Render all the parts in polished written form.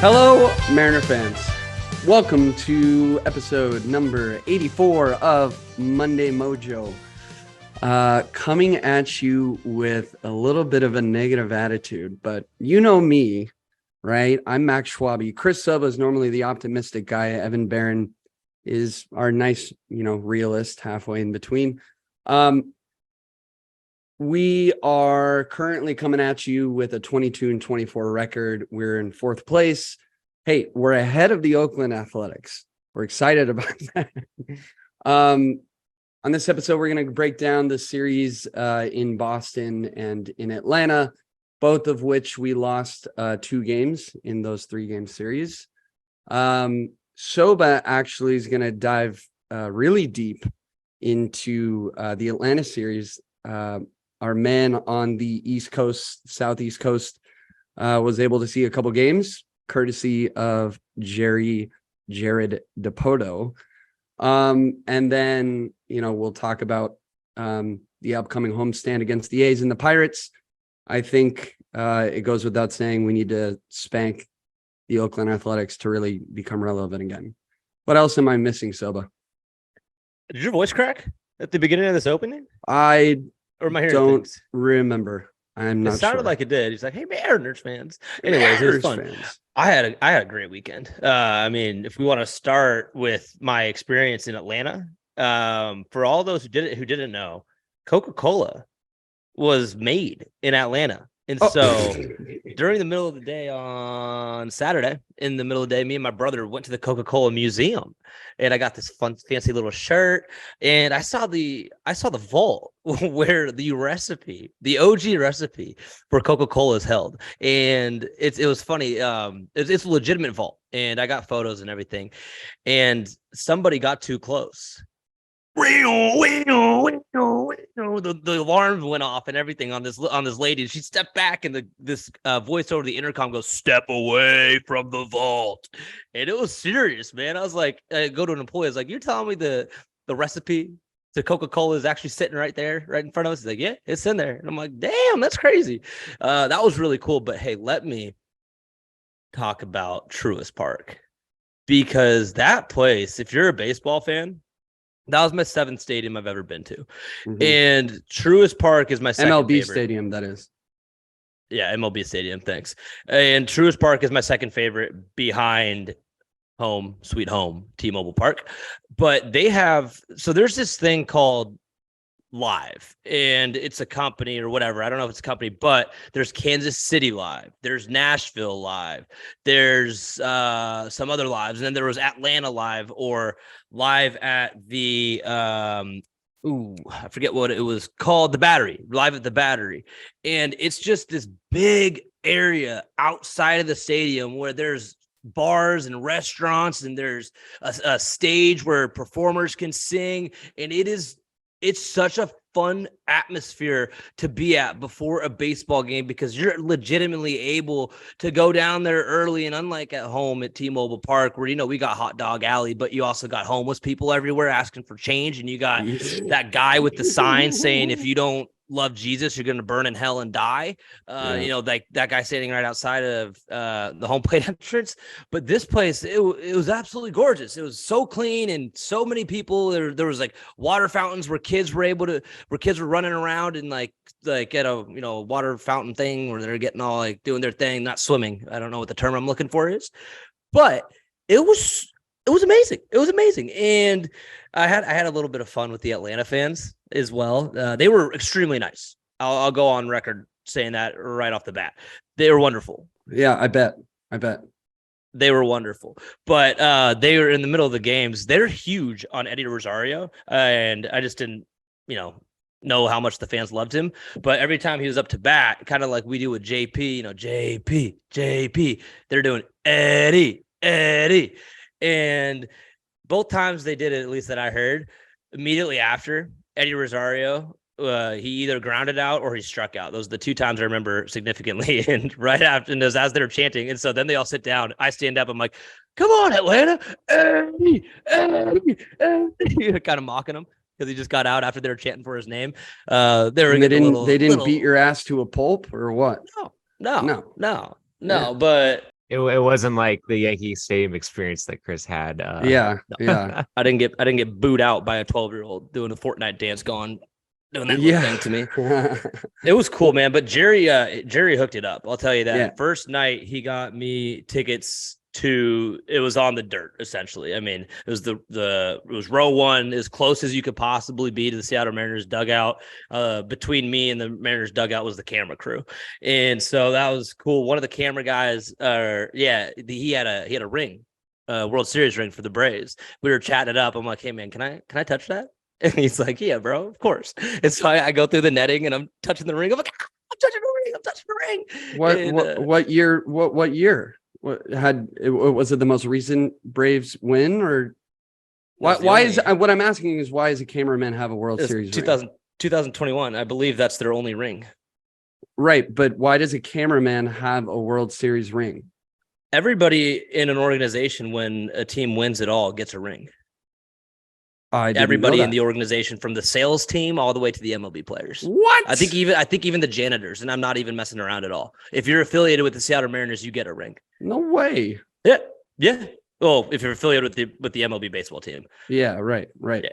Hello, Mariner fans. Welcome to episode number 84 of Monday Mojo. Coming at you with a little bit of a negative attitude, but you know me, right? I'm Max Schwabe. Chris Sobba is normally the optimistic guy. Evan Barron is our nice, realist halfway in between. We are currently coming at you with a 22-24 record. We're in fourth place. Hey, we're ahead of the Oakland Athletics. We're excited about that. On this episode, we're going to break down the series in Boston and in Atlanta, both of which we lost 2 games in those 3-game series. Sobba actually is going to dive really deep into the Atlanta series. Our man on the East Coast, Southeast Coast, was able to see a couple games, courtesy of Jerry Dipoto. And then, we'll talk about the upcoming homestand against the A's and the Pirates. I think it goes without saying we need to spank the Oakland Athletics to really become relevant again. What else am I missing, Sobba? Did your voice crack at the beginning of this opening? Or am I hearing don't things? Remember. I'm not sure. It sounded like it did. He's like, "Hey, Mariners fans." Anyways, it was fun. Fans. I had a great weekend. If we want to start with my experience in Atlanta, for all those who didn't know, Coca-Cola was made in Atlanta. And so during the middle of the day on Saturday, in the middle of the day, me and my brother went to the Coca-Cola Museum, and I got this fun, fancy little shirt. And I saw the vault where the OG recipe for Coca-Cola is held. And it was funny. It's a legitimate vault, and I got photos and everything. And somebody got too close. The alarm went off and everything on this lady. She stepped back, and this voice over the intercom goes, "Step away from the vault." And it was serious, man. I was like, I go to an employee. I was like, "You're telling me the recipe to Coca-Cola is actually sitting right there, right in front of us?" He's like, "Yeah, it's in there." And I'm like, "Damn, that's crazy." That was really cool. But hey, let me talk about Truist Park, because that place, if you're a baseball fan, that was my 7th stadium I've ever been to. Mm-hmm. And Truist Park is my second MLB favorite. stadium, that is. Yeah, MLB stadium, thanks. And Truist Park is my second favorite behind home, sweet home, T-Mobile Park. But there's this thing called Live, and it's a company or whatever. I don't know if it's a company, but there's Kansas City Live, there's Nashville Live, there's some other lives, and then there was Atlanta Live, or live at the I forget what it was called, the Battery, live at the Battery. And it's just this big area outside of the stadium where there's bars and restaurants, and there's a stage where performers can sing, and it's such a fun atmosphere to be at before a baseball game, because you're legitimately able to go down there early. And unlike at home at T-Mobile Park, where, we got Hot Dog Alley, but you also got homeless people everywhere asking for change. And you got that guy with the sign saying, if you don't love Jesus, you're going to burn in hell and die. Like that guy standing right outside of the home plate entrance. But this place, it was absolutely gorgeous. It was so clean, and so many people. There was like water fountains where kids were running around, and like at a water fountain thing where they're getting all like doing their thing, not swimming. I don't know what the term I'm looking for is, but it was amazing. It was amazing. And I had a little bit of fun with the Atlanta fans as well. They were extremely nice. I'll go on record saying that right off the bat. They were wonderful. Yeah, I bet. They were wonderful. But they were in the middle of the games. They're huge on Eddie Rosario. And I just didn't, know how much the fans loved him. But every time he was up to bat, kind of like we do with JP, JP, they're doing Eddie. And both times they did it, at least that I heard, immediately after Eddie Rosario, he either grounded out or he struck out. Those are the 2 times I remember significantly. And right after, and as they're chanting, and so then they all sit down. I stand up. I'm like, "Come on, Atlanta, Eddie, kind of mocking him, because he just got out after they were chanting for his name. They didn't beat your ass to a pulp, or what? No. But It wasn't like the Yankee Stadium experience that Chris had. Yeah, yeah, I didn't get booed out by a 12-year-old doing a Fortnite dance, doing that little yeah. thing to me. It was cool, man. But Jerry hooked it up. I'll tell you that. Yeah. First night, he got me tickets to. It was on the dirt, essentially. I mean, it was it was row one, as close as you could possibly be to the Seattle Mariners dugout. Between me and the Mariners dugout was the camera crew, and so that was cool. One of the camera guys, he had a ring. World Series ring for the Braves. We were chatting it up. I'm like, hey man, can I touch that? And he's like, yeah, bro, of course. And so I go through the netting and I'm touching the ring. I'm like, I'm touching the ring. I'm touching the ring. What year? What year? Was it the most recent Braves win, or why is what I'm asking is why does a cameraman have a World Series 2021? I believe that's their only ring. Right, but why does a cameraman have a World Series ring? Everybody in an organization, when a team wins it all, gets a ring. Everybody in the organization, from the sales team all the way to the MLB players. What? I think even the janitors, and I'm not even messing around at all. If you're affiliated with the Seattle Mariners, you get a ring. No way. Yeah. Well, if you're affiliated with the MLB baseball team. Yeah, right. Yeah.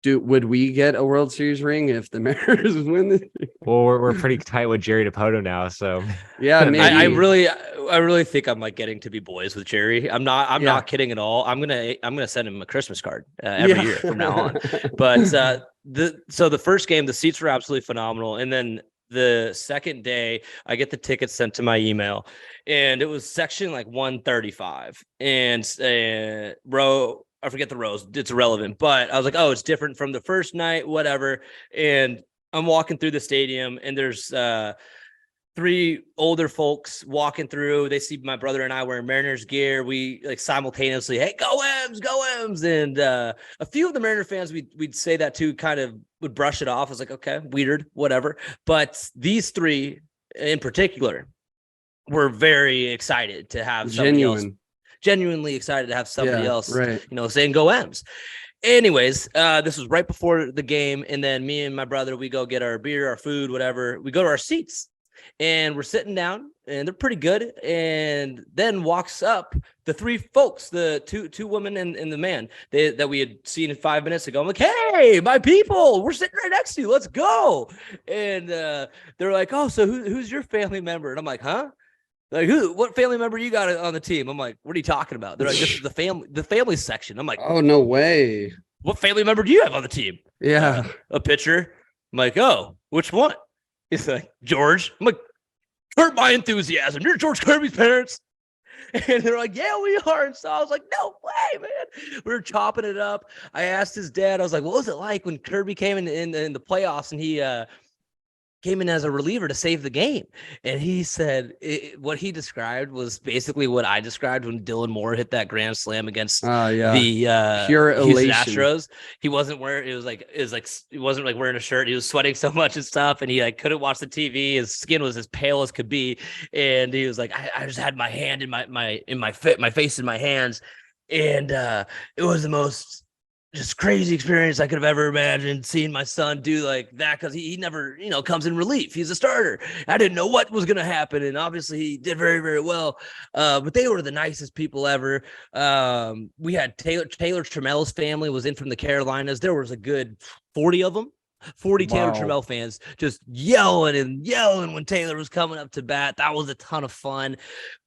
Would we get a World Series ring if the Mariners win this? Well, we're pretty tight with Jerry Dipoto now, so yeah, maybe. I really think I'm like getting to be boys with Jerry. I'm not kidding at all. I'm gonna send him a Christmas card every year from now on. But the first game, the seats were absolutely phenomenal, and then the second day, I get the tickets sent to my email, and it was section like 135, and row. I forget the rows. It's irrelevant, but I was like, oh, it's different from the first night, whatever. And I'm walking through the stadium, and there's three older folks walking through. They see my brother and I wearing Mariners gear. We like simultaneously, hey, go M's, go M's. And a few of the Mariner fans we'd say that too, kind of would brush it off. I was like, okay, weird, whatever. But these three in particular were very excited to have somebody else. Genuinely excited to have somebody else, right, saying go M's. Anyways, this was right before the game, and then me and my brother, we go get our beer, our food, whatever. We go to our seats, and we're sitting down, and they're pretty good. And then walks up the three folks, the two women and the man that we had seen 5 minutes ago. I'm like, hey, my people, we're sitting right next to you. Let's go. And they're like, oh, so who's your family member? And I'm like, huh? Like, what family member you got on the team? I'm like, what are you talking about? They're like, this is the family section. I'm like, oh, no way. What family member do you have on the team? Yeah. A pitcher. I'm like, oh, which one? He's like, George. I'm like, hurt my enthusiasm. You're George Kirby's parents. And they're like, yeah, we are. And so I was like, no way, man. We were chopping it up. I asked his dad, I was like, what was it like when Kirby came in the playoffs and he came in as a reliever to save the game? And he said what he described was basically what I described when Dylan Moore hit that grand slam against the pure Houston elation. Astros. He wasn't wearing he wasn't like wearing a shirt. He was sweating so much and stuff, and he like couldn't watch the TV. His skin was as pale as could be, and he was like, I just had my hand in my face in my hands, and it was the most just crazy experience I could have ever imagined, seeing my son do like that, because he never, comes in relief. He's a starter. I didn't know what was going to happen, and obviously he did very, very well. But they were the nicest people ever. We had Taylor Trammell's family was in from the Carolinas. There was a good 40 of them. 40 Taylor Trammell fans just yelling when Taylor was coming up to bat. That was a ton of fun,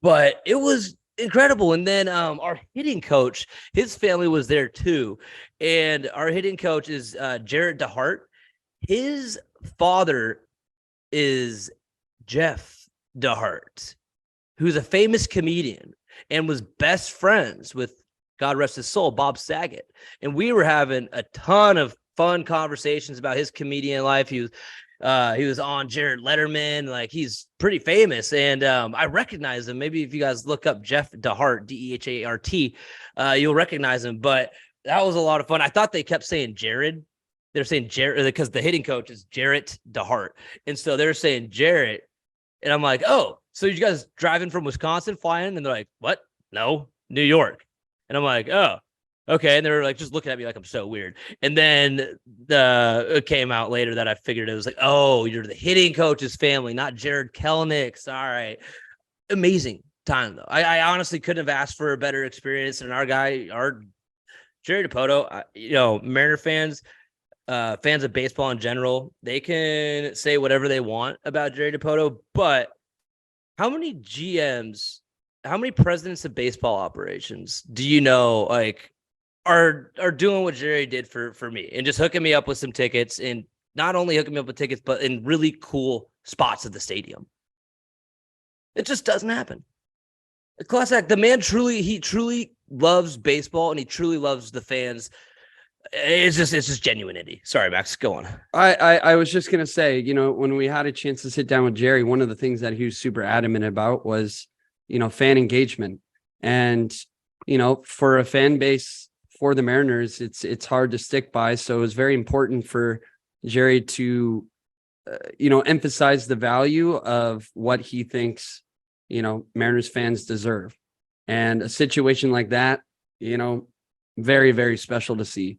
but it was incredible. And then our hitting coach, his family was there too, and our hitting coach is Jerry Dipoto. His father is Jeff Dipoto, who's a famous comedian and was best friends with, God rest his soul, Bob Saget. And we were having a ton of fun conversations about his comedian life. He was on Jared Letterman. Like, he's pretty famous. And I recognize him. Maybe if you guys look up Jeff Dehart, Dehart, you'll recognize him. But that was a lot of fun. I thought they kept saying Jared. They're saying Jarrett because the hitting coach is Jarrett Dehart. And so they're saying Jarrett. And I'm like, oh, so you guys driving from Wisconsin, flying? And they're like, what? No, New York. And I'm like, oh, okay. And they're like just looking at me like I'm so weird. And then it came out later that I figured it was like, oh, you're the hitting coach's family, not Jared Kelnick's. All right. Amazing. time though. I honestly couldn't have asked for a better experience. And our Jerry Dipoto, Mariner fans, fans of baseball in general, they can say whatever they want about Jerry Dipoto, but how many GMs, how many presidents of baseball operations do you know are doing what Jerry did for me and just hooking me up with some tickets, and not only hooking me up with tickets, but in really cool spots at the stadium? It just doesn't happen. Class act. The man truly loves baseball, and he truly loves the fans. It's just genuinity. Sorry, Max, go on. I was just gonna say, when we had a chance to sit down with Jerry, one of the things that he was super adamant about was, fan engagement. And, for a fan base for the Mariners, it's hard to stick by. So it was very important for Jerry to, emphasize the value of what he thinks, Mariners fans deserve. And a situation like that, very, very special to see.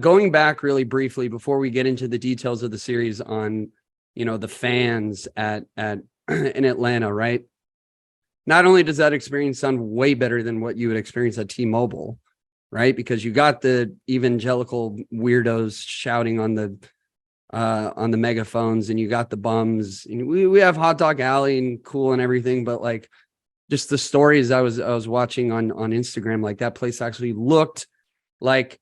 Going back really briefly before we get into the details of the series on, the fans at in Atlanta, right? Not only does that experience sound way better than what you would experience at T-Mobile, right? Because you got the evangelical weirdos shouting on the megaphones, and you got the bums. We have Hot Dog Alley and cool and everything, but just the stories I was watching on Instagram, that place actually looked like,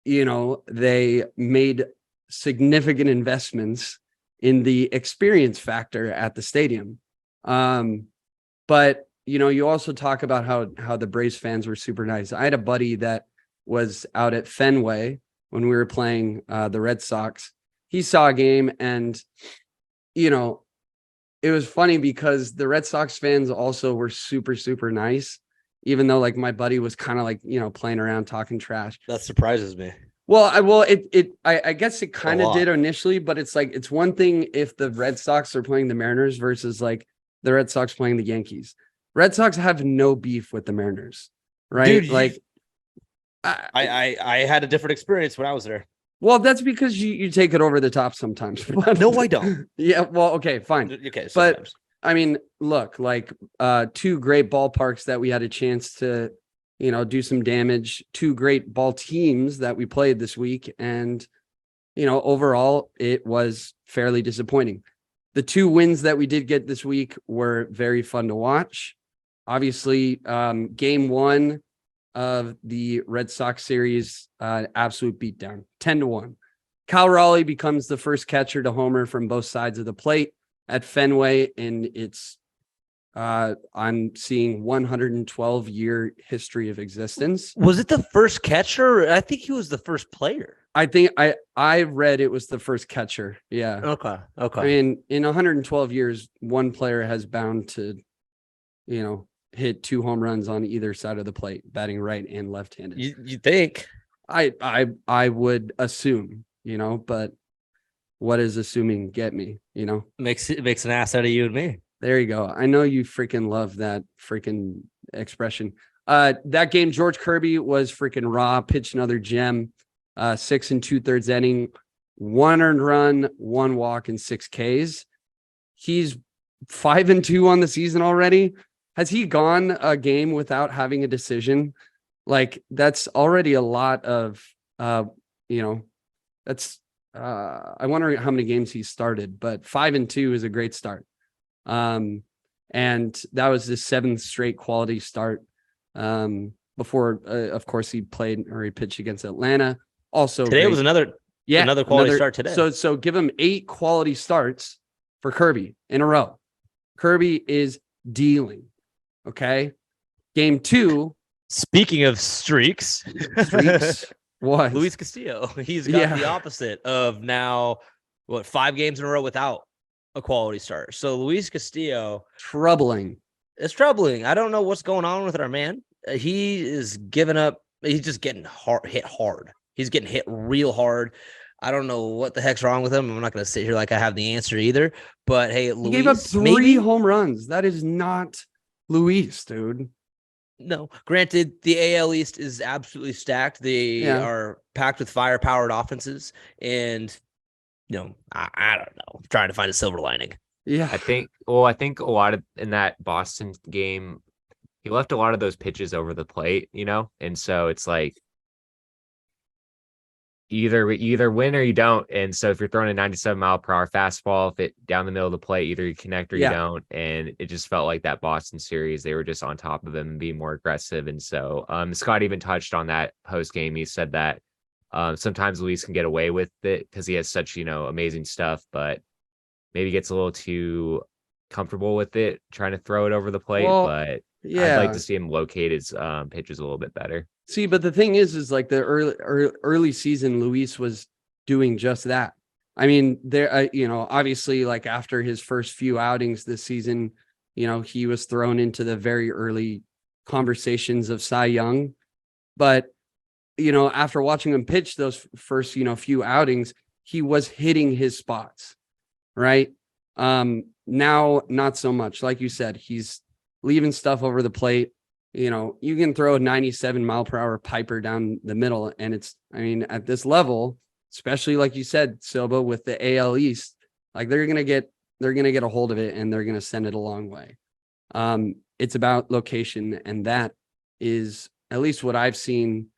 they made significant investments in the experience factor at the stadium. But you also talk about how the Braves fans were super nice. I had a buddy that was out at Fenway when we were playing the Red Sox. He saw a game, and it was funny because the Red Sox fans also were super, super nice, even though my buddy was kind of playing around talking trash. That surprises me. Well, I guess it kind of did initially, but it's one thing if the Red Sox are playing the Mariners versus the Red Sox playing the Yankees. Red Sox have no beef with the Mariners, right? Dude, I had a different experience when I was there. Well, that's because you take it over the top sometimes. No, I don't. Yeah, well, okay, fine. Okay, sometimes. But I mean, look, two great ballparks that we had a chance to, do some damage, two great ball teams that we played this week. And, overall, it was fairly disappointing. The two wins that we did get this week were very fun to watch. Obviously, game one of the Red Sox series, absolute beatdown, 10-1. Cal Raleigh becomes the first catcher to homer from both sides of the plate at Fenway, and it's I'm seeing 112-year history of existence. Was it the first catcher? I think he was the first player. I think I read it was the first catcher. Yeah. Okay. I mean, in 112 years, one player has bound to, hit 2 home runs on either side of the plate, batting right and left-handed. You think? I would assume, but what does assuming get me? Makes an ass out of you and me. There you go. I know you freaking love that freaking expression. That game, George Kirby was freaking raw, pitched another gem, 6 2/3 inning, 1 earned run, 1 walk, and 6 Ks. He's 5-2 on the season already. Has he gone a game without having a decision? That's already a lot of, that's, I wonder how many games he started, but 5-2 is a great start. And that was his 7th straight quality start. Before, of course, he pitched against Atlanta. Also, today was another quality start today. So give him 8 quality starts for Kirby in a row. Kirby is dealing. Okay. Game 2. Speaking of streaks, what? Luis Castillo. He's got the opposite of now, 5 games in a row without a quality start. So Luis Castillo. Troubling. It's troubling. I don't know what's going on with our man. He is giving up. He's just getting hit hard. He's getting hit real hard. I don't know what the heck's wrong with him. I'm not going to sit here like I have the answer either. But hey, Luis, he gave up 3 home runs. That is not Luis, dude. No, granted, the AL East is absolutely stacked. They are packed with fire-powered offenses, and I don't know. I'm trying to find a silver lining. Yeah. I think a lot of in that Boston game, he left a lot of those pitches over the plate, and so it's like you either win or you don't. And so if you're throwing a 97-mile-per-hour fastball, if it down the middle of the plate, either you connect or you Yeah. don't. And it just felt like that Boston series, they were just on top of him and being more aggressive. And so Scott even touched on that post game. He said that sometimes Luis can get away with it because he has such, amazing stuff, but maybe gets a little too comfortable with it, trying to throw it over the plate. Well, But I'd like yeah. to see him locate his pitches a little bit better. See, but the thing is like the early season, Luis was doing just that. I mean, there, obviously, like after his first few outings this season, he was thrown into the very early conversations of Cy Young. But, after watching him pitch those first, few outings, he was hitting his spots, right? Now, not so much. Like you said, he's leaving stuff over the plate. You can throw a 97-mile-per-hour piper down the middle, and at this level, especially like you said, Sobba, with the AL East, like they're gonna get a hold of it and they're gonna send it a long way. It's about location, and that is at least what I've seen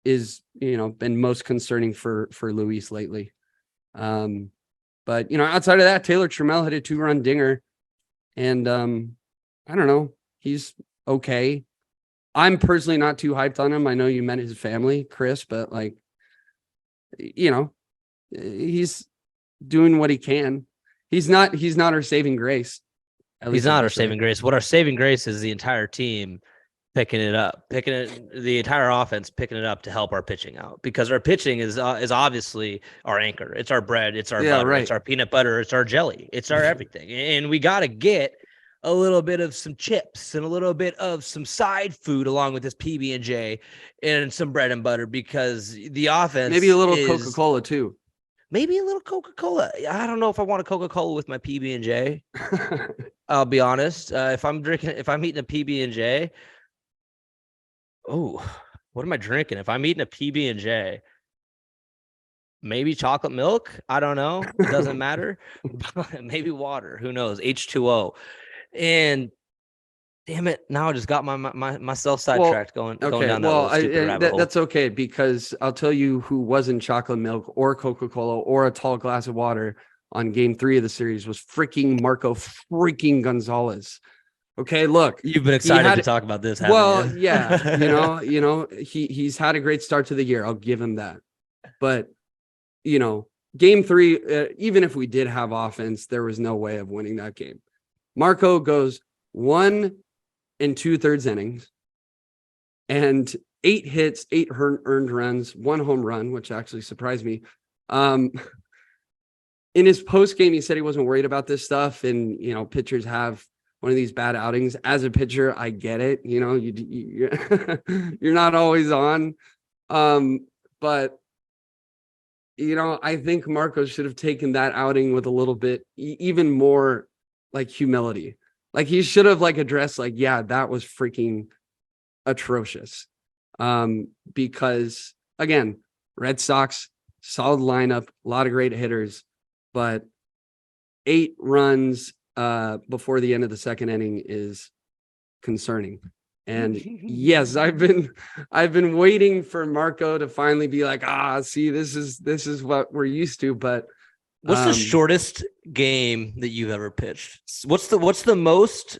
is been most concerning for Luis lately. But outside of that, Taylor Trammell hit a 2-run dinger, and I don't know, he's okay. I'm personally not too hyped on him. I know you met his family, Chris, but he's doing what he can. He's not our saving grace. He's not our saving grace. What our saving grace is the entire team the entire offense picking it up to help our pitching out, because our pitching is obviously our anchor. It's our bread. It's our butter. Right. It's our peanut butter. It's our jelly. It's our everything. And we got to get a little bit of some chips and a little bit of some side food along with this PB&J and some bread and butter, because the offense, maybe a little Coca-Cola too. Maybe a little Coca-Cola. I don't know if I want a Coca-Cola with my PB&J. I'll be honest. If I'm eating a PB&J, oh, what am I drinking? If I'm eating a PB&J, maybe chocolate milk. I don't know. It doesn't matter. Maybe water. Who knows? H2O. And damn it, now I just got myself sidetracked going down that little stupid rabbit hole. That's okay, because I'll tell you who wasn't chocolate milk or Coca-Cola or a tall glass of water on game 3 of the series was freaking Marco freaking Gonzalez. Okay, look, you've been excited to talk about this, haven't you? Yeah, he's had a great start to the year. I'll give him that. But game 3, even if we did have offense, there was no way of winning that game. Marco goes 1 2/3 innings and 8 hits, 8 earned runs, 1 home run, which actually surprised me. In his post game, he said he wasn't worried about this stuff. And, pitchers have one of these bad outings. As a pitcher, I get it. You're not always on. But, I think Marco should have taken that outing with a little bit, even more like humility. Like he should have addressed yeah, that was freaking atrocious. Because again, Red Sox, solid lineup, a lot of great hitters, but 8 runs before the end of the second inning is concerning. And yes, I've been waiting for Marco to finally be like, see, this is what we're used to. But what's the shortest game that you've ever pitched? What's the most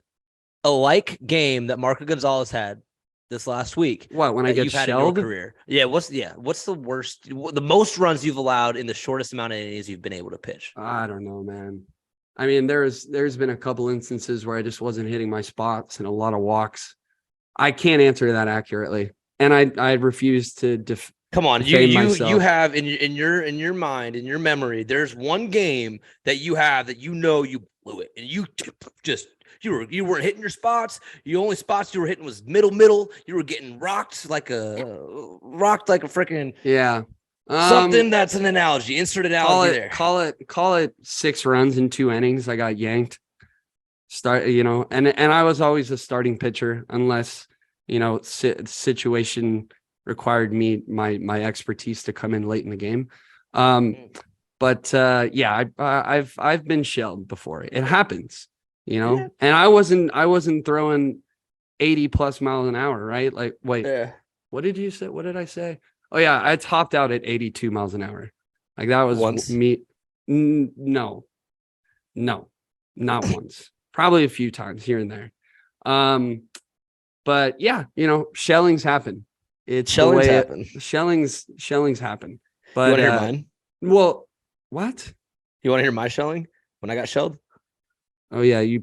alike game that Marco Gonzalez had this last week? What, when I get shelled? In your career? Yeah. What's the worst, the most runs you've allowed in the shortest amount of innings you've been able to pitch? I don't know, man. I mean, there's been a couple instances where I just wasn't hitting my spots and a lot of walks. I can't answer that accurately, and I refuse to come on, you have in your mind, in your memory, there's one game that you have that you blew it, and you weren't hitting your spots. The only spots you were hitting was middle. You were getting rocked like a freaking something that's an analogy. Insert analogy there. Call it 6 runs in 2 innings. I got yanked. And I was always a starting pitcher unless situation required my expertise to come in late in the game. But yeah, I've been shelled before. It happens, and I wasn't throwing 80 plus miles an hour, right? Like, wait, what did you say? What did I say? Oh yeah, I topped out at 82 miles an hour. Like that was Once? me. No, not once. Probably a few times here and there. But yeah, shellings happen. It's the Shellings way happen. Shellings happen. You But want to hear mine? well, what? You want to hear my shelling when I got shelled? Oh yeah, you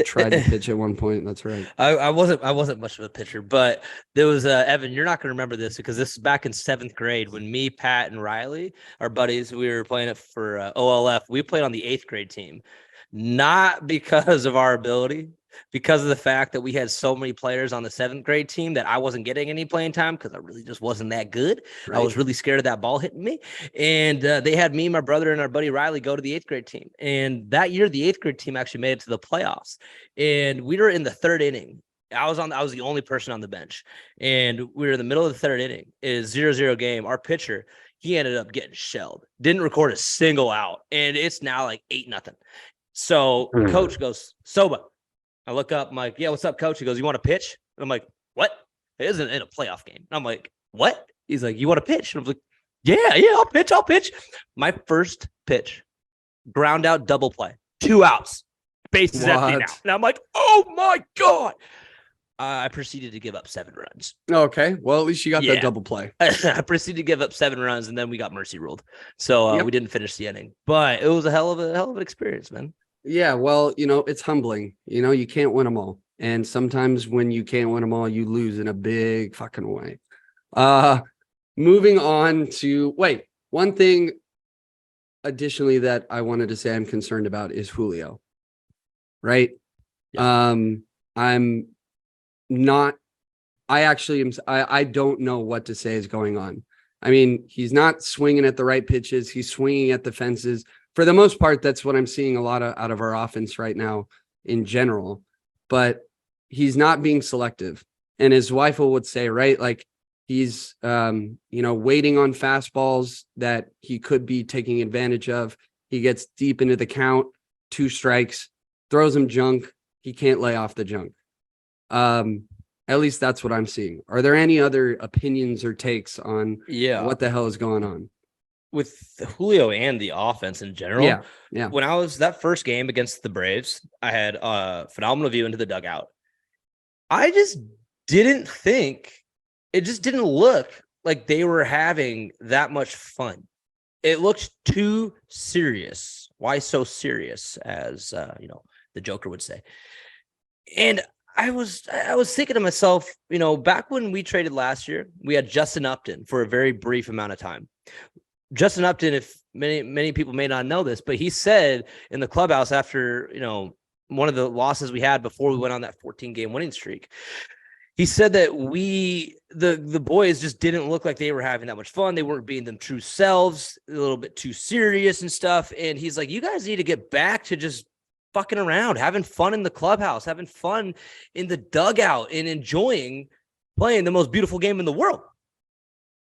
tried to pitch at one point. That's right. I wasn't much of a pitcher, but there was Evan. You're not going to remember this because this is back in 7th grade when me, Pat, and Riley, our buddies, we were playing it for OLF. We played on the 8th grade team, not because of our ability, because of the fact that we had so many players on the 7th grade team that I wasn't getting any playing time because I really just wasn't that good. Right. I was really scared of that ball hitting me. And they had me, my brother, and our buddy Riley go to the 8th grade team. And that year, the 8th grade team actually made it to the playoffs. And we were in the 3rd inning. I was the only person on the bench. And we were in the middle of the 3rd inning. It is 0-0 game. Our pitcher, he ended up getting shelled. Didn't record a single out. And it's now like 8-0. So coach goes, Sobba. I look up, I'm like, yeah, what's up, coach? He goes, you want to pitch? And I'm like, what? It isn't in a playoff game. And I'm like, what? He's like, you want to pitch? And I'm like, yeah, I'll pitch. My first pitch, ground out double play, 2 outs, bases empty now. And I'm like, oh my God. I proceeded to give up 7 runs. Okay. Well, at least you got that double play. I proceeded to give up 7 runs, and then we got mercy ruled. So we didn't finish the inning. But it was a hell of an experience, man. Yeah, well, it's humbling. You can't win them all. And sometimes when you can't win them all, you lose in a big fucking way. Moving on to one thing additionally that I wanted to say I'm concerned about is Julio. Right? Yeah. I'm not I don't know what to say is going on. I mean, he's not swinging at the right pitches, he's swinging at the fences. For the most part, that's what I'm seeing a lot of out of our offense right now in general, but he's not being selective. And as Weifel would say, right, like he's, waiting on fastballs that he could be taking advantage of. He gets deep into the count, 2 strikes, throws him junk. He can't lay off the junk. At least that's what I'm seeing. Are there any other opinions or takes on what the hell is going on? With Julio and the offense in general. Yeah. When I was that first game against the Braves, I had a phenomenal view into the dugout. I just didn't look like they were having that much fun. It looked too serious. Why so serious, as the Joker would say. And I was thinking to myself, back when we traded last year, we had Justin Upton for a very brief amount of time. Justin Upton, if many people may not know this, but he said in the clubhouse after, one of the losses we had before we went on that 14-game winning streak, he said that the boys just didn't look like they were having that much fun. They weren't being them true selves, a little bit too serious and stuff. And he's like, you guys need to get back to just fucking around, having fun in the clubhouse, having fun in the dugout, and enjoying playing the most beautiful game in the world.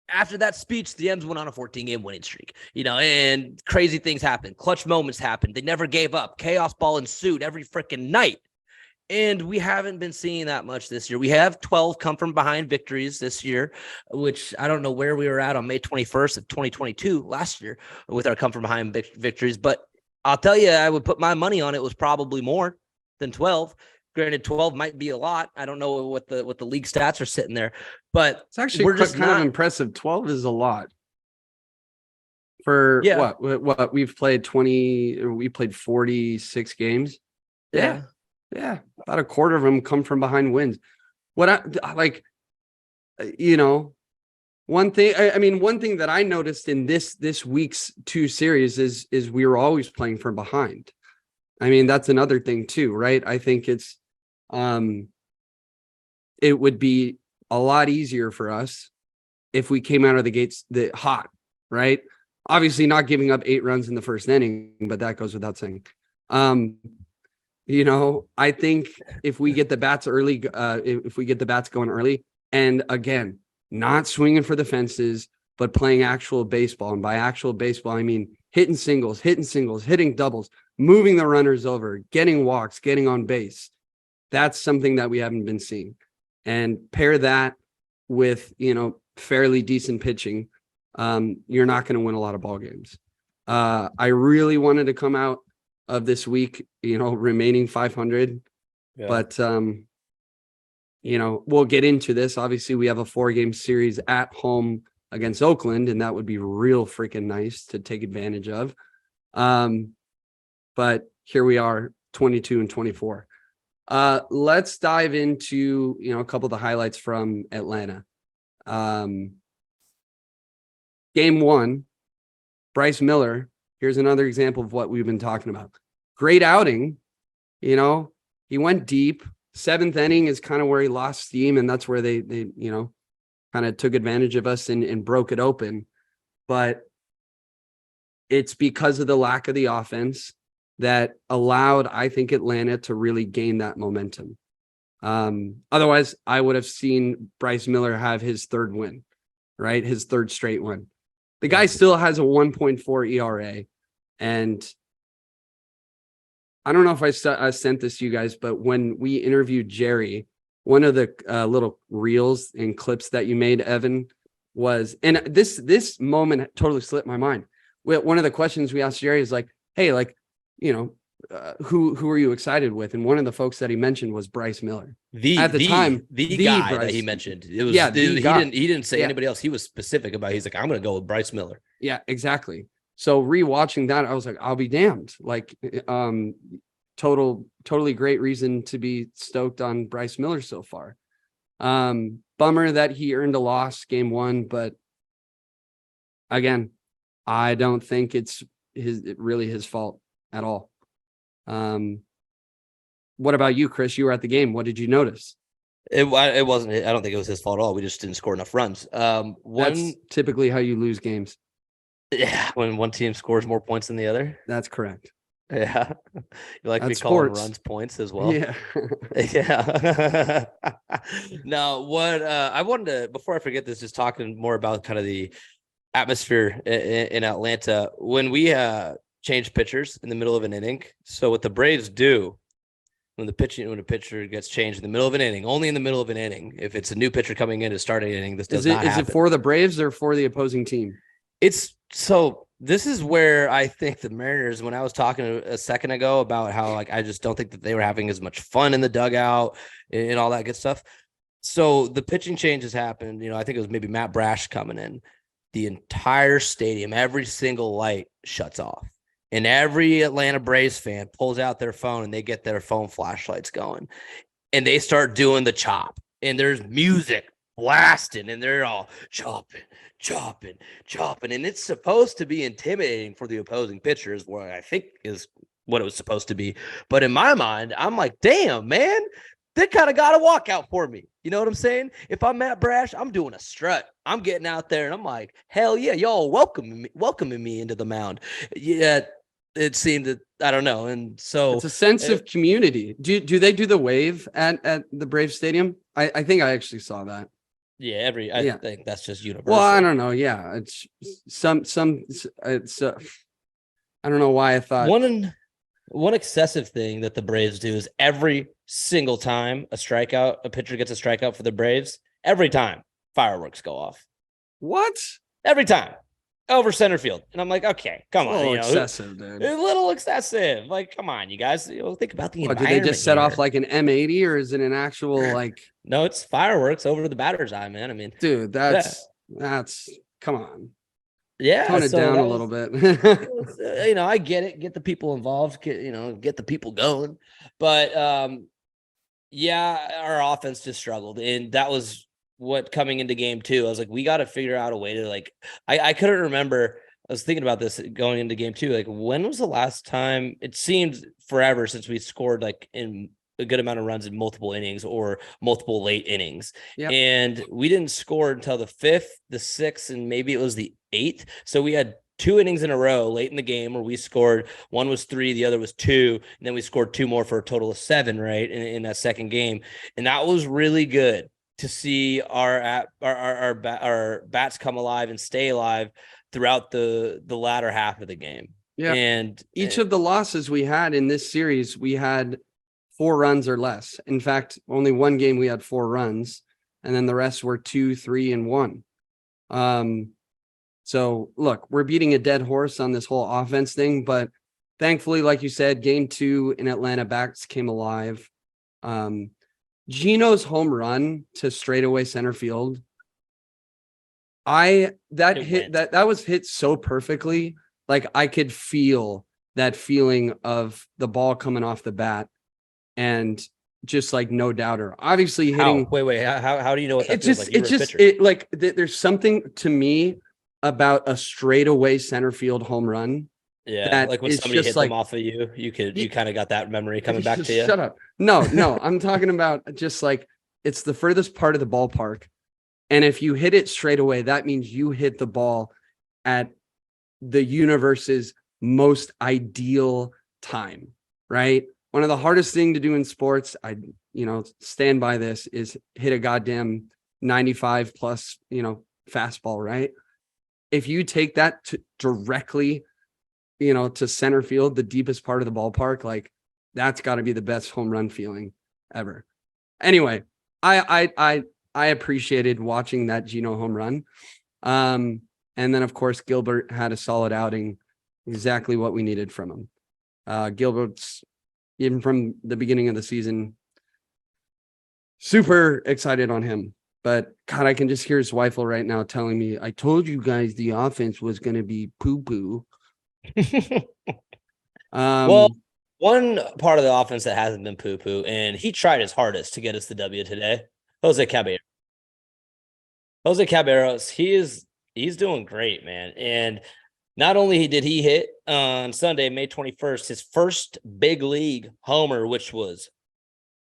After that speech, the M's went on a 14-game winning streak, and crazy things happened. Clutch moments happened. They never gave up. Chaos ball ensued every freaking night. And we haven't been seeing that much this year. We have 12 come from behind victories this year, which I don't know where we were at on May 21st of 2022 last year with our come from behind victories. But I'll tell you, I would put my money on it was probably more than 12. Granted, 12 might be a lot. I don't know what the league stats are sitting there, but it's actually kind of impressive. 12 is a lot for what we've played 46 games. Yeah. About a quarter of them come from behind wins. One thing that I noticed in this week's 2 series is we were always playing from behind. I mean, that's another thing too, right? I think it would be a lot easier for us if we came out of the gates hot, right? Obviously not giving up 8 runs in the first inning, but that goes without saying. I think if we get the bats early, if we get the bats going early, and again, not swinging for the fences, but playing actual baseball. And by actual baseball, I mean hitting singles, hitting doubles, moving the runners over, getting walks, getting on base. That's something that we haven't been seeing. And pair that with, fairly decent pitching, you're not going to win a lot of ball games. I really wanted to come out of this week, remaining 500, but we'll get into this. Obviously, we have a 4-game series at home against Oakland, and that would be real freaking nice to take advantage of. But here we are, 22 and 24. Let's dive into, a couple of the highlights from Atlanta. Game 1, Bryce Miller. Here's another example of what we've been talking about. Great outing. He went deep. 7th inning is kind of where he lost steam, and that's where they kind of took advantage of us and broke it open. But it's because of the lack of the offense that allowed, I think, Atlanta to really gain that momentum. Otherwise, I would have seen Bryce Miller have his 3rd win, right? His 3rd straight win. The guy still has a 1.4 ERA. And I don't know if I sent this to you guys, but when we interviewed Jerry, one of the little reels and clips that you made, Evan, was, and this moment totally slipped my mind. One of the questions we asked Jerry is like, hey, who are you excited with? And one of the folks that he mentioned was Bryce Miller. At the time, the guy Bryce, that he mentioned. It was he didn't say anybody else. He was specific about. He's like, I'm going to go with Bryce Miller. Yeah, exactly. So rewatching that, I was like, I'll be damned. Totally great reason to be stoked on Bryce Miller so far. Bummer that he earned a loss game 1, but again, I don't think it's really his fault at all. What about you, Chris? You were at the game. What did you notice? It wasn't. I don't think it was his fault at all. We just didn't score enough runs. That's typically how you lose games. Yeah, when one team scores more points than the other. That's correct. Yeah, you like That's me calling sports. runs points as well. Yeah. Yeah. Now, what I wanted to, before I forget this, just talking more about kind of the atmosphere in Atlanta when we change pitchers in the middle of an inning. So what the Braves do when a pitcher gets changed in the middle of an inning, only in the middle of an inning, if it's a new pitcher coming in to start an inning, this does not happen. Is it for the Braves or for the opposing team? This is where I think the Mariners, when I was talking a second ago about how I just don't think that they were having as much fun in the dugout and all that good stuff. So the pitching changes happened. I think it was maybe Matt Brash coming in. The entire stadium, every single light shuts off. And every Atlanta Braves fan pulls out their phone and they get their phone flashlights going. And they start doing the chop. And there's music blasting and they're all chopping. And it's supposed to be intimidating for the opposing pitchers, what I think is what it was supposed to be. But in my mind, I'm like, damn, man, they kind of got a walkout for me. You know what I'm saying? If I'm Matt Brash, I'm doing a strut. I'm getting out there and I'm like, hell yeah, y'all welcoming me into the mound. Yeah, it seemed that, I don't know. And so it's a sense of community. Do they do the wave at the Brave Stadium? I think I actually saw that. Yeah, I think that's just universal. Well, I don't know. Yeah, it's it's I don't know why I thought one excessive thing that the Braves do is every single time a pitcher gets a strikeout for the Braves, every time fireworks go off. What? Every time. Over center field. And I'm like, okay, come on. Excessive, dude. A little excessive. Like, come on, you guys. Think about the environment. Did they just set here. off like an M80 or is it an actual like? No, it's fireworks over the batter's eye, man. I mean, dude, that's come on. Yeah, tone it down a little bit. I get it. Get the people involved. Get the people going. But our offense just struggled, and that was what coming into game 2. I was like, we got to figure out a way to I couldn't remember. I was thinking about this going into game 2. Like, when was the last time? It seemed forever since we scored in a good amount of runs in multiple innings or multiple late innings. Yep. And we didn't score until the 5th, the 6th, and maybe it was the 8th. So we had 2 innings in a row late in the game where we scored. One was 3, the other was 2. And then we scored 2 more for a total of 7, right? In that second game. And that was really good to see our bats come alive and stay alive throughout the latter half of the game. Yeah. And each of the losses we had in this series, we had 4 runs or less. In fact, only one game we had 4 runs, and then the rest were 2, 3, and 1. So look, we're beating a dead horse on this whole offense thing, but thankfully, like you said, game 2 in Atlanta, bats came alive. Gino's home run to straightaway center field. That was hit so perfectly. Like I could feel that feeling of the ball coming off the bat and just like no doubter. Obviously hitting. How do you know what that feels like? There's something to me about a straightaway center field home run. Yeah, like when somebody hit them off of you, you kind of got that memory coming back to you. Shut up. No, I'm talking about just like it's the furthest part of the ballpark. And if you hit it straight away, that means you hit the ball at the universe's most ideal time, right? One of the hardest thing to do in sports, I stand by this, is hit a goddamn 95 plus, fastball, right? If you take that directly, to center field, the deepest part of the ballpark, like that's got to be the best home run feeling ever. Anyway, I appreciated watching that Gino home run. And then of course, Gilbert had a solid outing, exactly what we needed from him. Gilbert's, even from the beginning of the season, super excited on him. But God, I can just hear his wife right now telling me, I told you guys the offense was going to be poo-poo. Well, one part of the offense that hasn't been poo-poo, and he tried his hardest to get us the W today, Jose Caballeros, he's doing great, man. And not only did he hit on Sunday, May 21st, his first big league homer, which was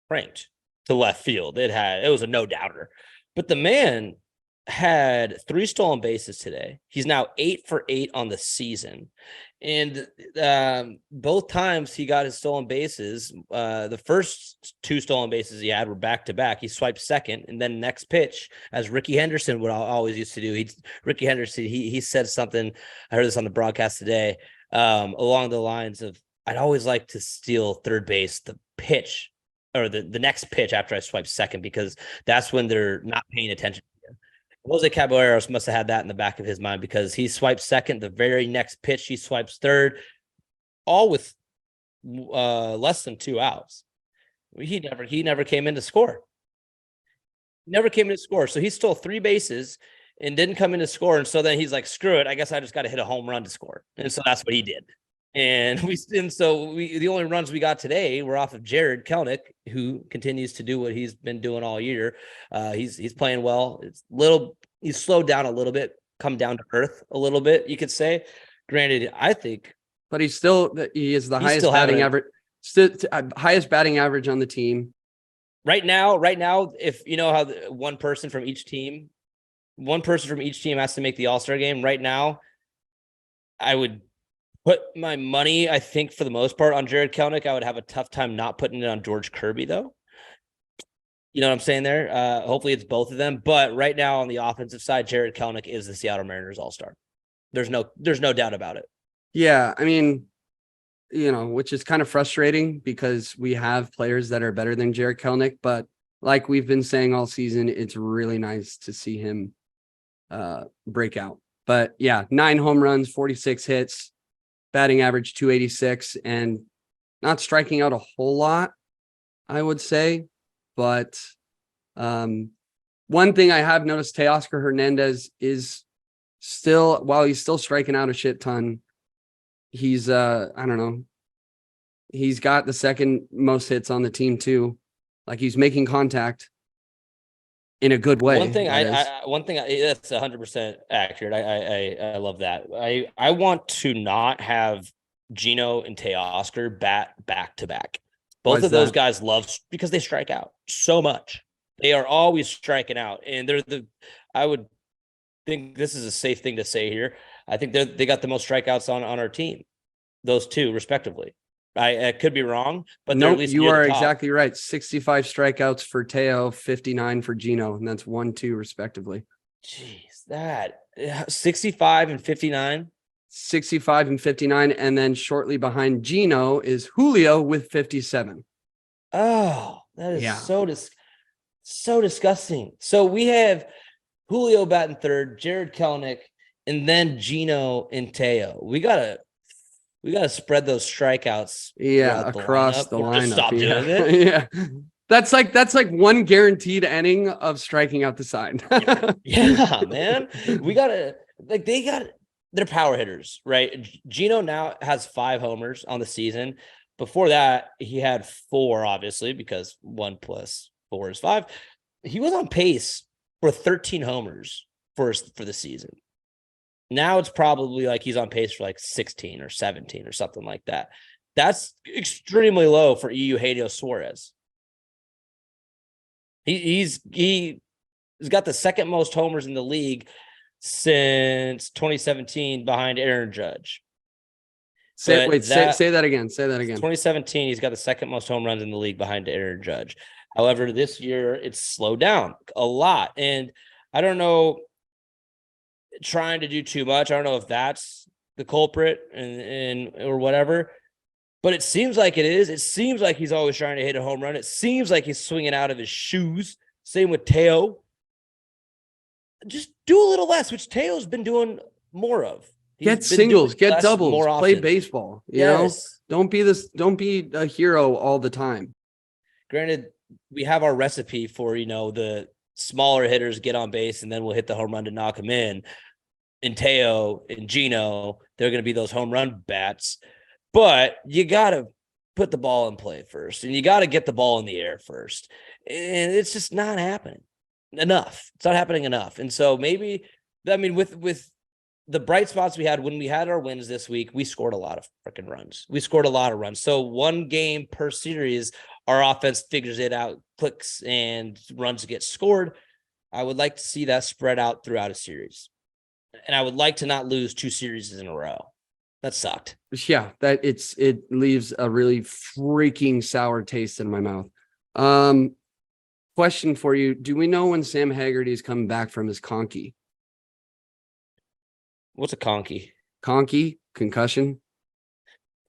cranked to left field. It was a no-doubter. But the man had 3 stolen bases today. He's now 8 for 8 on the season. And both times he got his stolen bases, the first 2 stolen bases he had were back-to-back. He swiped second, and then next pitch, as Ricky Henderson would always used to do. Ricky Henderson, he said something, I heard this on the broadcast today, along the lines of, I'd always like to steal third base, the pitch, or the next pitch after I swipe second, because that's when they're not paying attention. Jose Caballeros must have had that in the back of his mind, because he swipes second, the very next pitch he swipes third, all with less than 2 outs. He never came in to score. So he stole 3 bases and didn't come in to score. And so then he's like, screw it, I guess I just got to hit a home run to score. And so that's what he did. And the only runs we got today were off of Jared Kelnick, who continues to do what he's been doing all year. He's playing well. He's slowed down a little bit, come down to earth a little bit, you could say. Granted, I think, but he is the highest batting average, highest batting average on the team right now. If you know how one person from each team has to make the All-Star game right now, I would put my money, I think, for the most part, on Jared Kelnick. I would have a tough time not putting it on George Kirby, though. You know what I'm saying there? Hopefully it's both of them. But right now on the offensive side, Jared Kelnick is the Seattle Mariners All-Star. There's no doubt about it. Yeah, I mean, which is kind of frustrating because we have players that are better than Jared Kelnick. But like we've been saying all season, it's really nice to see him break out. But yeah, 9 home runs, 46 hits, batting average 286, and not striking out a whole lot, I would say. But one thing I have noticed, Teoscar Hernandez is still, while he's still striking out a shit ton, he's I don't know, he's got the second most hits on the team too. Like he's making contact in a good way. One thing that's 100% accurate. I love that. I want to not have Gino and Teoscar back to back. Both of those guys because they strike out so much. They are always striking out, and I would think this is a safe thing to say here. I think they got the most strikeouts on our team, those 2 respectively. I could be wrong, but no, you are exactly right. 65 strikeouts for Teo, 59 for Gino, and that's 1-2 respectively. Jeez, that 65 and 59. 65 and 59. And then shortly behind Gino is Julio with 57. Oh, that is Yeah. so disgusting. So we have Julio batting third, Jared Kelenic, and then Gino and Teo. We gotta spread those strikeouts. Yeah, throughout across the or just lineup. stop Yeah. doing it. Yeah. That's like one guaranteed inning of striking out the side. Yeah, man. We gotta they're power hitters, right? Gino now has 5 homers on the season. Before that, he had 4, obviously, because 1 plus 4 is 5. He was on pace for 13 homers for the season. Now it's probably like he's on pace for like 16 or 17 or something like that. That's extremely low for Eugenio Suarez. He's got the second most homers in the league since 2017 behind Aaron Judge. Say that again. Say that again. 2017, he's got the second most home runs in the league behind Aaron Judge. However, this year it's slowed down a lot. And I don't know, trying to do too much. I don't know if that's the culprit and or whatever, but it seems like it is. It seems like he's always trying to hit a home run. It seems like he's swinging out of his shoes. Same with Teo. Just do a little less, which Teo's been doing more of. Get singles, get doubles, play baseball. You know, don't be a hero all the time. Granted, we have our recipe for, the smaller hitters get on base and then we'll hit the home run to knock them in. And Teo and Gino, they're going to be those home run bats. But you got to put the ball in play first, and you got to get the ball in the air first. And it's just not happening enough. It's not happening enough. And so maybe, with the bright spots we had when we had our wins this week, we scored a lot of freaking runs. We scored a lot of runs. So one game per series, our offense figures it out, clicks, and runs get scored. I would like to see that spread out throughout a series. And I would like to not lose 2 series in a row. That sucked. Yeah, it leaves a really freaking sour taste in my mouth. Question for you. Do we know when Sam Haggerty is coming back from his conky? What's a conky? Conky? Concussion?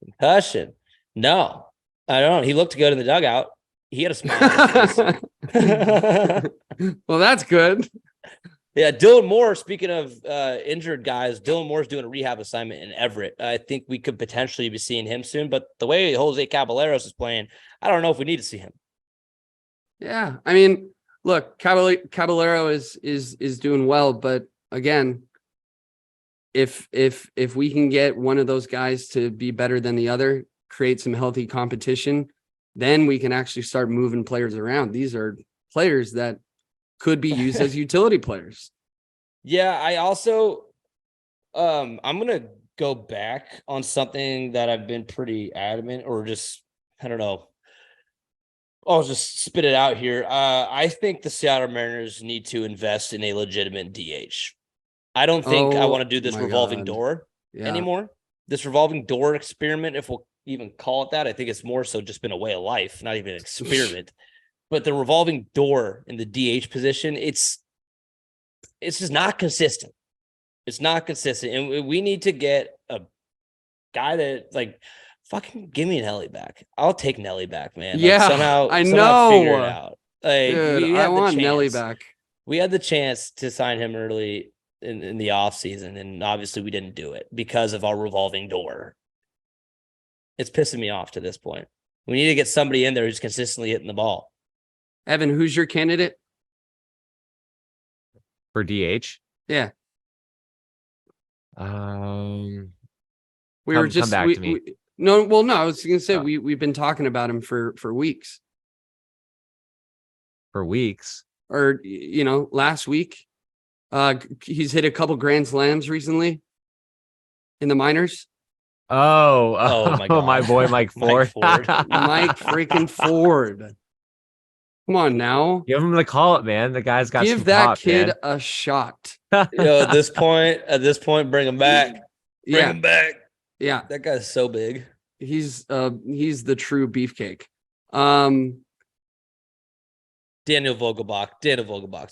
Concussion. No, I don't know. He looked good in the dugout. He had a smile on his face. Well, that's good. Yeah, Dylan Moore, speaking of injured guys, Dylan Moore's doing a rehab assignment in Everett. I think we could potentially be seeing him soon, but the way Jose Caballeros is playing, I don't know if we need to see him. Yeah, look, Caballero is doing well, but again, if we can get one of those guys to be better than the other, create some healthy competition, then we can actually start moving players around. These are players that could be used as utility players. Yeah, I also I'm gonna go back on something that I've been pretty adamant, or just, I don't know, I'll just spit it out here. I think the Seattle Mariners need to invest in a legitimate DH. I don't think I want to do this revolving door anymore. This revolving door experiment, if we'll even call it that, I think it's more so just been a way of life, not even an experiment. But the revolving door in the DH position, it's just not consistent. It's not consistent. And we need to get a guy that, fucking give me Nelly back. I'll take Nelly back, man. Yeah, somehow know. Figure it out. Dude, I want Nelly back. We had the chance to sign him early in the offseason, and obviously we didn't do it because of our revolving door. It's pissing me off to this point. We need to get somebody in there who's consistently hitting the ball. Evan, who's your candidate for DH? Yeah. No. I was going to say we've been talking about him for weeks. For weeks, or last week, he's hit a couple grand slams recently in the minors. Oh my God. My boy Mike Ford. Mike freaking Ford. Come on now. Give him the call it, man. The guy's got give that kid a shot. At this point, bring him back. Bring him back. Yeah. That guy's so big. He's the true beefcake. Daniel Vogelbach.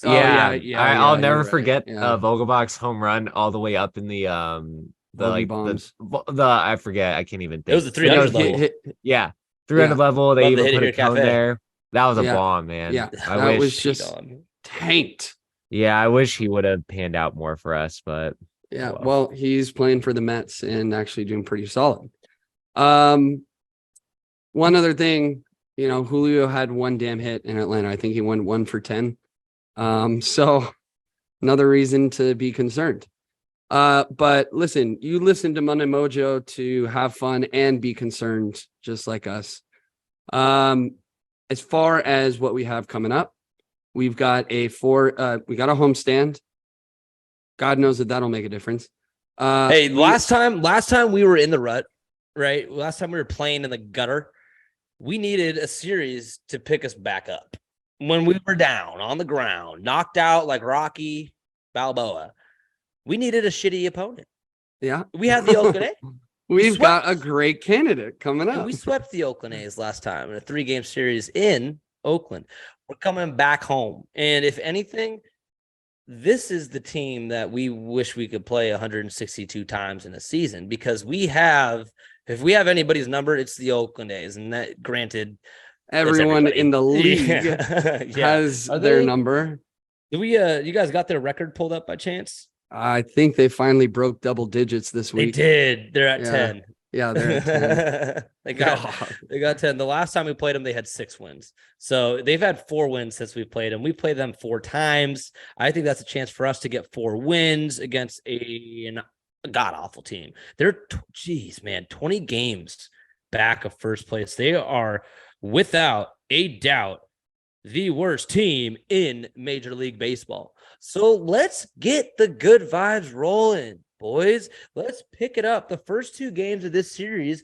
Oh, I'll you're never right. forget Yeah. Vogelbach's home run all the way up in the Bogey bombs. the I forget, I can't even think. It was the But it 300 level. Yeah, 300 Yeah. level. They Above the even Hit put It a Here cone Cafe. there. That was a Yeah. bomb, man. Yeah, I that wish. was just tanked. Yeah, I wish he would have panned out more for us, but Yeah, well. well, he's playing for the Mets and actually doing pretty solid. One other thing, Julio had one damn hit in Atlanta. I think he went 1 for 10. So another reason to be concerned. But listen, you listen to Monday Mojo to have fun and be concerned, just like us. As far as what we have coming up, we've got we got a homestand. God knows that'll make a difference. Hey, last time we were in the rut, right? Last time we were playing in the gutter, we needed a series to pick us back up. When we were down on the ground, knocked out like Rocky Balboa, we needed a shitty opponent. Yeah. We had the Oakland A's. We've got a great candidate coming up. And we swept the Oakland A's last time in a 3-game series in Oakland. We're coming back home. And if anything, this is the team that we wish we could play 162 times in a season, because if we have anybody's number, it's the Oakland A's. And that, granted, everyone in the league Yeah. has their number. Do we you guys got their record pulled up by chance? I think they finally broke double digits this They week. did. They're at 10. Yeah, they're at 10. They got 10. The last time we played them, they had 6 wins. So they've had 4 wins since we played them. We played them 4 times. I think that's a chance for us to get 4 wins against a god-awful team. They're, 20 games back of first place. They are, without a doubt, the worst team in Major League Baseball. So let's get the good vibes rolling, boys. Let's pick it up. The first 2 games of this series,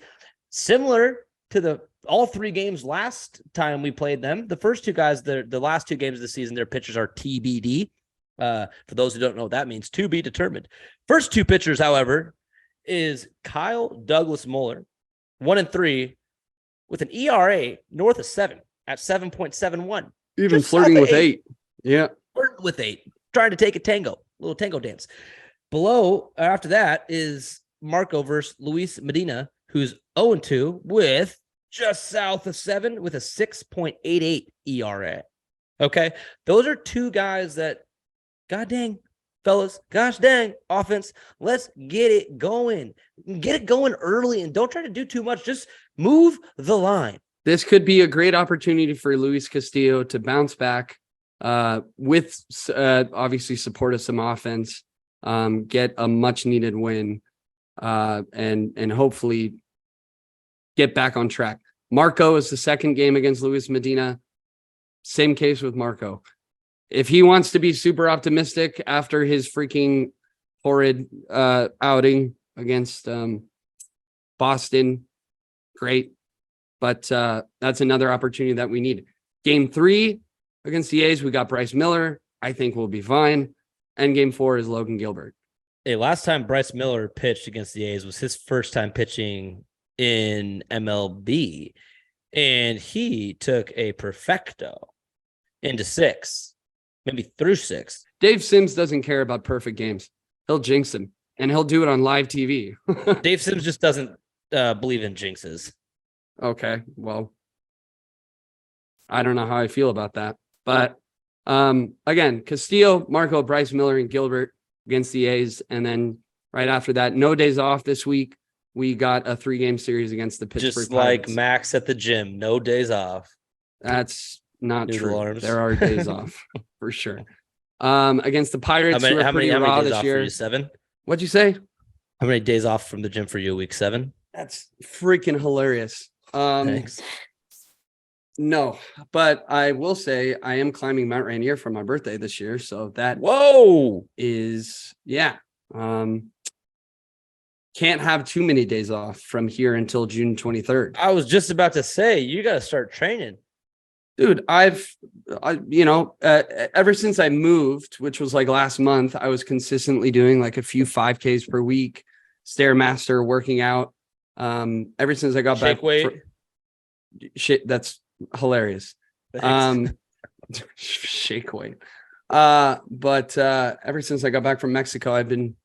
similar to all 3 games last time we played them. The first 2 guys, the last 2 games of the season, their pitchers are TBD. For those who don't know what that means, to be determined. First 2 pitchers, however, is Kyle Douglas Muller, 1-3, with an ERA north of 7 at 7.71. Even Just flirting south of with 8. Yeah. Flirting with 8. Trying to take a little tango dance. Below, after that, is Marco versus Luis Medina, who's 0-2 with just south of 7 with a 6.88 ERA. Okay. Those are 2 guys that, god dang, fellas, gosh dang, offense. Let's get it going. Get it going early and don't try to do too much. Just move the line. This could be a great opportunity for Luis Castillo to bounce back with obviously support of some offense, get a much needed win, and hopefully get back on track. Marco is the second game against Luis Medina. Same case with Marco. If he wants to be super optimistic after his freaking horrid outing against Boston, great. But that's another opportunity that we need. Game 3 against the A's, we got Bryce Miller. I think we'll be fine. And game 4 is Logan Gilbert. Hey, last time Bryce Miller pitched against the A's was his first time pitching in MLB. And he took a perfecto into 6, maybe through 6. Dave Sims doesn't care about perfect games. He'll jinx them, and he'll do it on live TV. Dave Sims just doesn't believe in jinxes. Okay, well, I don't know how I feel about that. But again, Castillo, Marco, Bryce Miller, and Gilbert against the A's. And then right after that, no days off this week. We got a 3-game series against the Pittsburgh Just Pirates. like Max at the gym, no days off. That's not Noodle true. arms. There are days off for sure. Against the Pirates, How who are many pretty raw days this off year. for you? 7? What'd you say? How many days off from the gym for you? Week 7? That's freaking hilarious. Thanks. No, but I will say I am climbing Mount Rainier for my birthday this year. So that Whoa. is, yeah. Can't have too many days off from here until June 23rd. I was just about to say, you got to start training. Dude, ever since I moved, which was like last month, I was consistently doing like a few 5Ks per week, Stairmaster, working out. Ever since I got Shake back, weight. shit, that's hilarious. Thanks. Shake weight. But ever since I got back from Mexico, I've been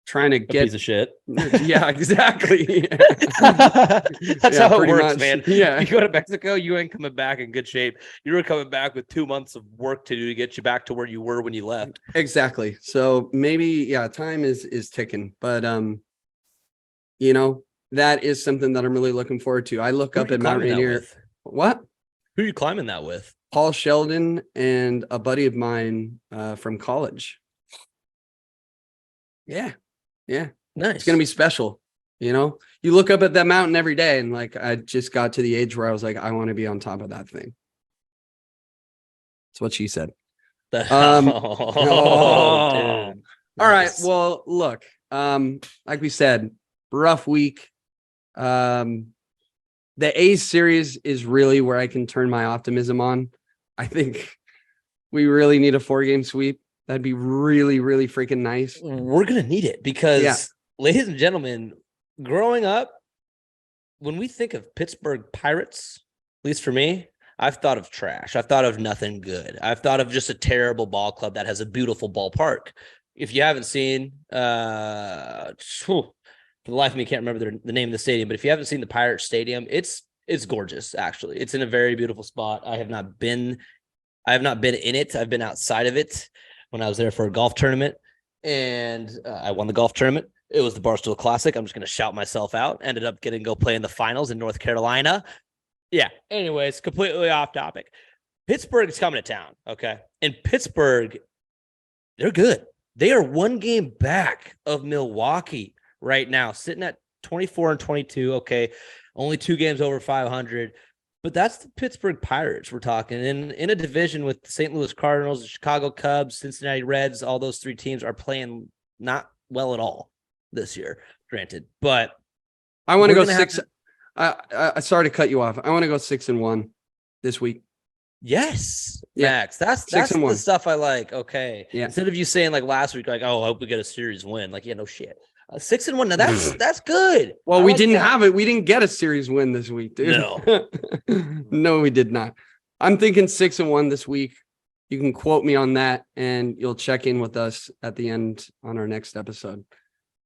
trying to A get piece of shit. yeah, exactly. That's Yeah, how it pretty works, much. man. Yeah. You go to Mexico, you ain't coming back in good shape. You were coming back with 2 months of work to do to get you back to where you were when you left. Exactly. So maybe, yeah, time is ticking, but you know, that is something that I'm really looking forward to. I look Who up are you at Mount climbing that Rainier. with? What? Who are you climbing that with? Paul Sheldon and a buddy of mine from college. Yeah. Yeah. Nice. It's gonna be special. You know, you look up at that mountain every day, and like I just got to the age where I was like, I want to be on top of that thing. That's what she said. Oh, All dude. right. Nice. Well, look, like we said, rough week. The A's series is really where I can turn my optimism on. I think we really need a 4-game sweep. That'd be really, really freaking nice. We're gonna need it because, Yeah. ladies and gentlemen, growing up, when we think of Pittsburgh Pirates, at least for me, I've thought of trash. I've thought of nothing good. I've thought of just a terrible ball club that has a beautiful ballpark. If you haven't seen, for the life of me, can't remember the name of the stadium, but if you haven't seen the Pirates Stadium, it's gorgeous. Actually, it's in a very beautiful spot. I have not been in it. I've been outside of it when I was there for a golf tournament, and I won the golf tournament. It was the Barstool Classic. I'm just going to shout myself out. Ended up getting to go play in the finals in North Carolina. Yeah. Anyways, completely off topic. Pittsburgh is coming to town. Okay. And Pittsburgh, they're good. They are 1 game back of Milwaukee right now, sitting at 24-22. Okay. Only 2 games over 500. But that's the Pittsburgh Pirates we're talking. In a division with the St. Louis Cardinals, the Chicago Cubs, Cincinnati Reds, all those 3 teams are playing not well at all this year, granted. But I want to we're go gonna have 6. I sorry to cut you off. I want to go 6-1 this week. Yes, Yeah. Max. That's 6-1. the stuff I like. Okay. Yeah. Instead of you saying like last week, like, oh, I hope we get a series win. Like, yeah, no shit. 6-1. Now that's good. Well, I we like didn't that. have it. We didn't get a series win this week, dude. No. No, we did not. I'm thinking 6-1 this week. You can quote me on that, and you'll check in with us at the end on our next episode.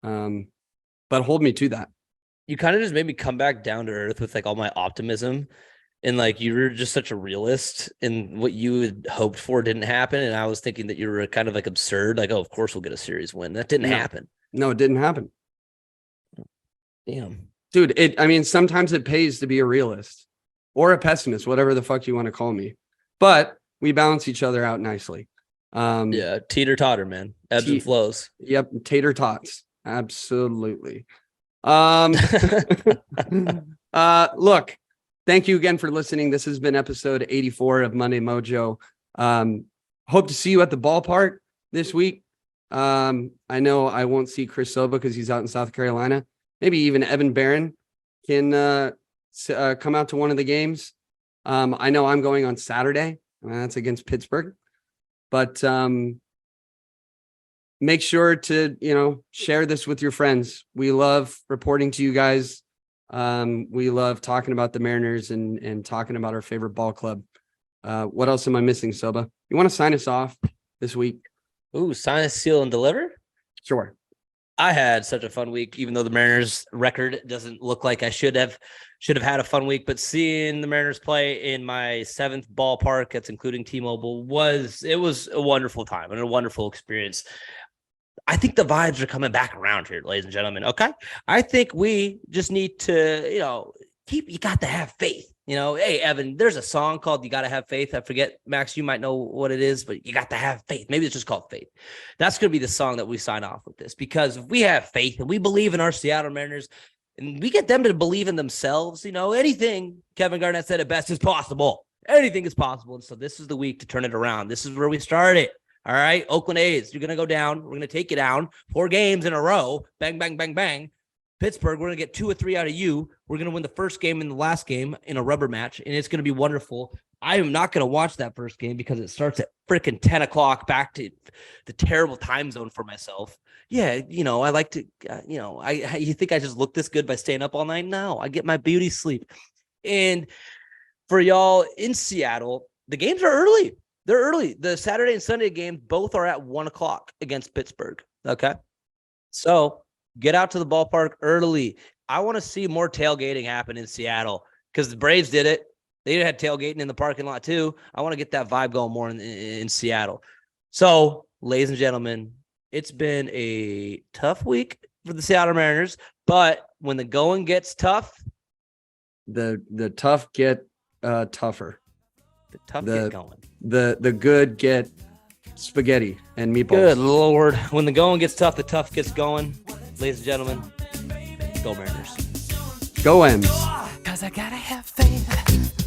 But hold me to that. You kind of just made me come back down to earth with like all my optimism. And like you were just such a realist, and what you had hoped for didn't happen. And I was thinking that you were kind of like absurd, like, oh, of course we'll get a series win. That didn't happen. No, it didn't happen. Damn. Dude, I mean, sometimes it pays to be a realist or a pessimist, whatever the fuck you want to call me. But we balance each other out nicely. Yeah, teeter totter, man. Ebbs and flows. Yep, tater tots. Absolutely. Look, thank you again for listening. This has been episode 84 of Monday Mojo. Hope to see you at the ballpark this week. I know I won't see Chris Sobba because he's out in South Carolina. Maybe even Evan Barron can come out to one of the games. I know I'm going on Saturday. That's against Pittsburgh. But make sure to, share this with your friends. We love reporting to you guys. We love talking about the Mariners and talking about our favorite ball club. What else am I missing, Sobba? You want to sign us off this week? Ooh, sign, seal, and deliver? Sure. I had such a fun week, even though the Mariners record doesn't look like I should have had a fun week. But seeing the Mariners play in my 7th ballpark, that's including T-Mobile, was a wonderful time and a wonderful experience. I think the vibes are coming back around here, ladies and gentlemen. Okay. I think we just need to, you got to have faith. Hey, Evan, there's a song called You Gotta Have Faith. I forget, Max, you might know what it is, but you got to have faith. Maybe it's just called Faith. That's going to be the song that we sign off with this, because if we have faith and we believe in our Seattle Mariners and we get them to believe in themselves, anything Kevin Garnett said it best is possible. Anything is possible. And so this is the week to turn it around. This is where we started. All right. Oakland A's, you're going to go down. We're going to take you down 4 games in a row. Bang, bang, bang, bang. Pittsburgh, we're going to get 2 or 3 out of you. We're going to win the first game and the last game in a rubber match, and it's going to be wonderful. I am not going to watch that first game because it starts at freaking 10 o'clock back to the terrible time zone for myself. Yeah, I like to, you think I just look this good by staying up all night? No, I get my beauty sleep. And for y'all in Seattle, the games are early. They're early. The Saturday and Sunday games both are at 1:00 against Pittsburgh. Okay. So get out to the ballpark early. I want to see more tailgating happen in Seattle because the Braves did it. They had tailgating in the parking lot too. I want to get that vibe going more in Seattle. So, ladies and gentlemen, it's been a tough week for the Seattle Mariners, but when the going gets tough, the tough get tougher. the tough get going. The good get spaghetti and meatballs. Good Lord. When the going gets tough, the tough gets going. Ladies and gentlemen, go Mariners. Go M's. 'Cause I gotta have faith.